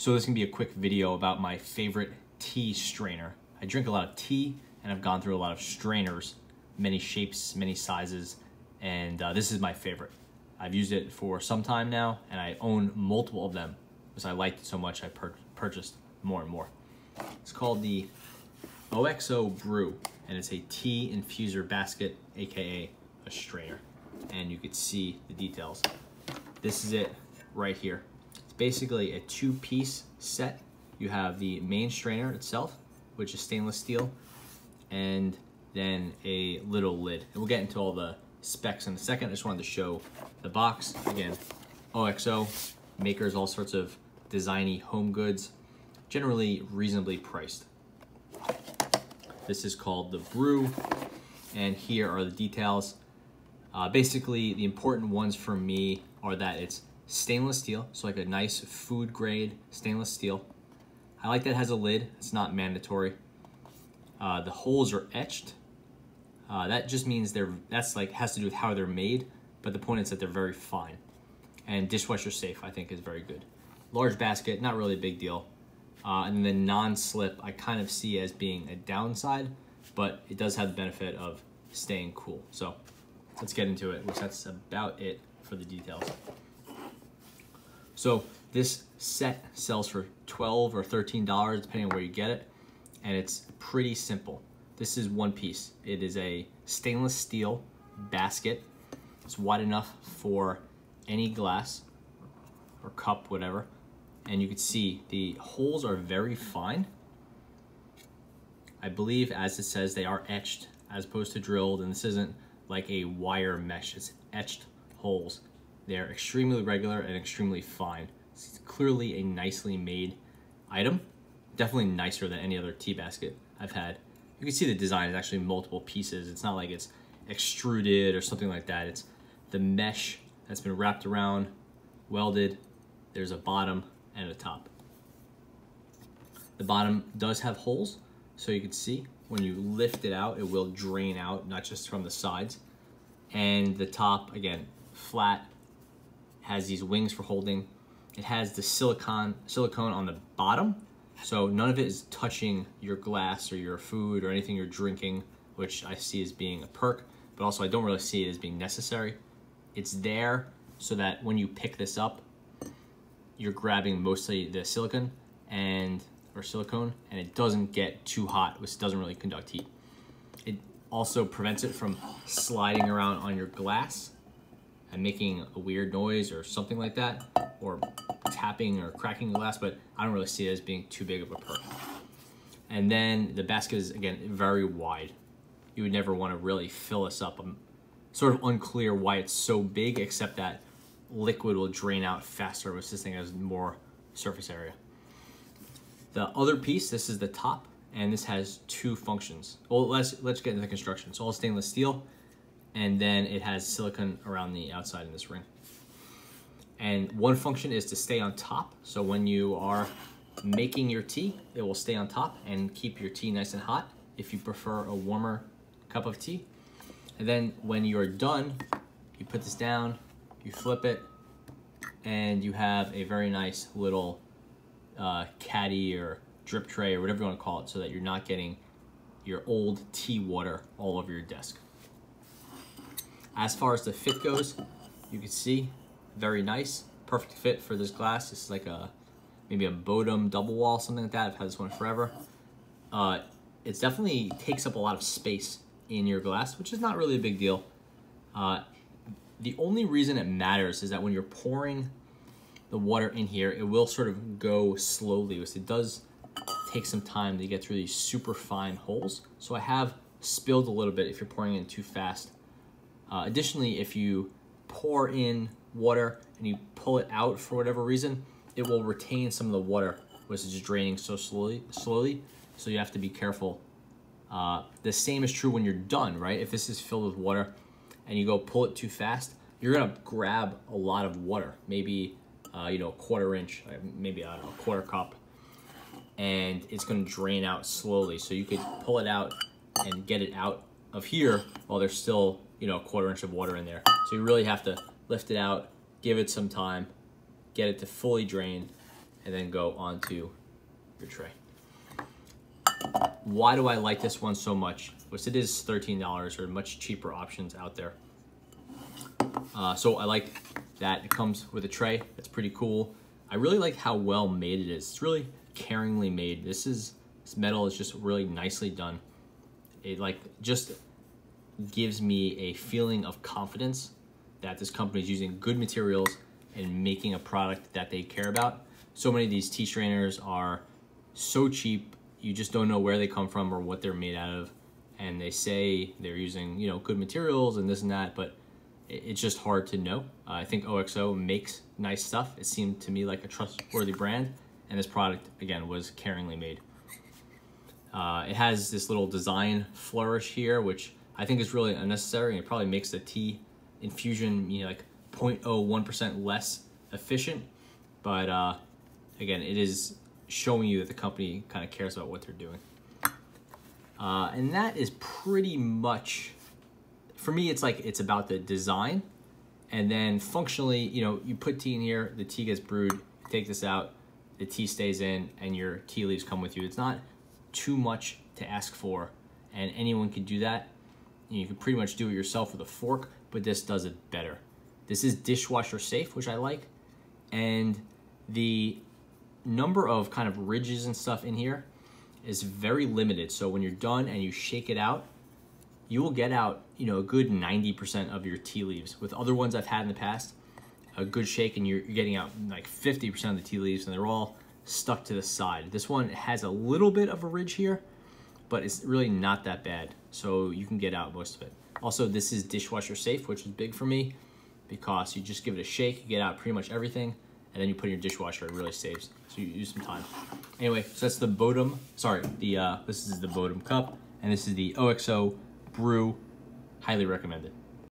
So this can be a quick video about my favorite tea strainer. I drink a lot of tea and I've gone through a lot of strainers, many shapes, many sizes, and this is my favorite. I've used it for some time now and I own multiple of them because I liked it so much I purchased more and more. It's called the OXO Brew and it's a tea infuser basket, aka a strainer. And you can see the details. This is it right here. It's basically a two-piece set. You have the main strainer itself, which is stainless steel, and then a little lid. And we'll get into all the specs in a second. I just wanted to show the box. Again, OXO, makers all sorts of designy home goods, generally reasonably priced. This is called the Brew, and here are the details. Basically, the important ones for me are that it's stainless steel, so like a nice food grade stainless steel. I like that it has a lid. It's not mandatory. The holes are etched. That just means has to do with how they're made, but the point is that they're very fine. And dishwasher safe, I think, is very good. Large basket, not really a big deal. And then non-slip, I kind of see as being a downside, but it does have the benefit of staying cool. So let's get into it, which that's about it for the details. So this set sells for $12 or $13, depending on where you get it, and it's pretty simple. This is one piece. It is a stainless steel basket. It's wide enough for any glass or cup, whatever. And you can see the holes are very fine. I believe, as it says, they are etched as opposed to drilled, and this isn't like a wire mesh. It's etched holes. They're extremely regular and extremely fine. It's clearly a nicely made item. Definitely nicer than any other tea basket I've had. You can see the design is actually multiple pieces. It's not like it's extruded or something like that. It's the mesh that's been wrapped around, welded. There's a bottom and a top. The bottom does have holes, so you can see when you lift it out, it will drain out, not just from the sides. And the top, again, flat, has these wings for holding. It has the silicone on the bottom, so none of it is touching your glass or your food or anything you're drinking, which I see as being a perk, but also I don't really see it as being necessary. It's there so that when you pick this up, you're grabbing mostly the silicone and it doesn't get too hot, which doesn't really conduct heat. It also prevents it from sliding around on your glass and making a weird noise or something like that, or tapping or cracking the glass, but I don't really see it as being too big of a perk. And then the basket is, again, very wide. You would never want to really fill this up. I'm sort of unclear why it's so big, except that liquid will drain out faster, which this thing has more surface area. The other piece, this is the top, and this has two functions. Well, let's get into the construction. It's all stainless steel, and then it has silicone around the outside in this ring. And one function is to stay on top, so when you are making your tea, it will stay on top and keep your tea nice and hot if you prefer a warmer cup of tea. And then when you're done, you put this down, you flip it, and you have a very nice little caddy or drip tray or whatever you want to call it, so that you're not getting your old tea water all over your desk. As far as the fit goes, you can see, very nice, perfect fit for this glass. This is like maybe a Bodum double wall, something like that. I've had this one forever. It definitely takes up a lot of space in your glass, which is not really a big deal. The only reason it matters is that when you're pouring the water in here, it will sort of go slowly, because it does take some time to get through these super fine holes. So I have spilled a little bit if you're pouring in too fast. Additionally, if you pour in water and you pull it out for whatever reason, it will retain some of the water, which is just draining so slowly. So you have to be careful. The same is true when you're done, right? If this is filled with water and you go pull it too fast, you're gonna grab a lot of water, maybe a quarter inch, maybe I don't know, a quarter cup, and it's gonna drain out slowly. So you could pull it out and get it out of here while there's still a quarter inch of water in there. So you really have to lift it out, give it some time, get it to fully drain, and then go onto your tray. Why do I like this one so much? Which it is $13, or much cheaper options out there. So I like that it comes with a tray. That's pretty cool. I really like how well made it is. It's really caringly made. This metal is just really nicely done. It like just gives me a feeling of confidence that this company is using good materials and making a product that they care about. So many of these tea strainers are so cheap, you just don't know where they come from or what they're made out of. And they say they're using, you know, good materials and this and that, but it's just hard to know. I think OXO makes nice stuff. It seemed to me like a trustworthy brand, and this product, again, was caringly made. It has this little design flourish here, which I think is really unnecessary, and it probably makes the tea infusion, you know, like 0.01% less efficient. But again, it is showing you that the company kind of cares about what they're doing. And that is pretty much, for me, it's like, it's about the design. And then functionally, you know, you put tea in here, the tea gets brewed, you take this out, the tea stays in, and your tea leaves come with you. It's not too much to ask for, and anyone can do that. You can pretty much do it yourself with a fork, but this does it better. This is dishwasher safe, which I like. And the number of kind of ridges and stuff in here is very limited. So when you're done and you shake it out, you will get out, you know, a good 90% of your tea leaves. With other ones I've had in the past, a good shake and you're getting out like 50% of the tea leaves, and they're all stuck to the side. This one has a little bit of a ridge here, but it's really not that bad. So you can get out most of it. Also, this is dishwasher safe, which is big for me because you just give it a shake, you get out pretty much everything, and then you put it in your dishwasher. It really saves, so you use some time. Anyway, so that's the Bodum. Sorry, this is the Bodum cup, and this is the OXO Brew. Highly recommended.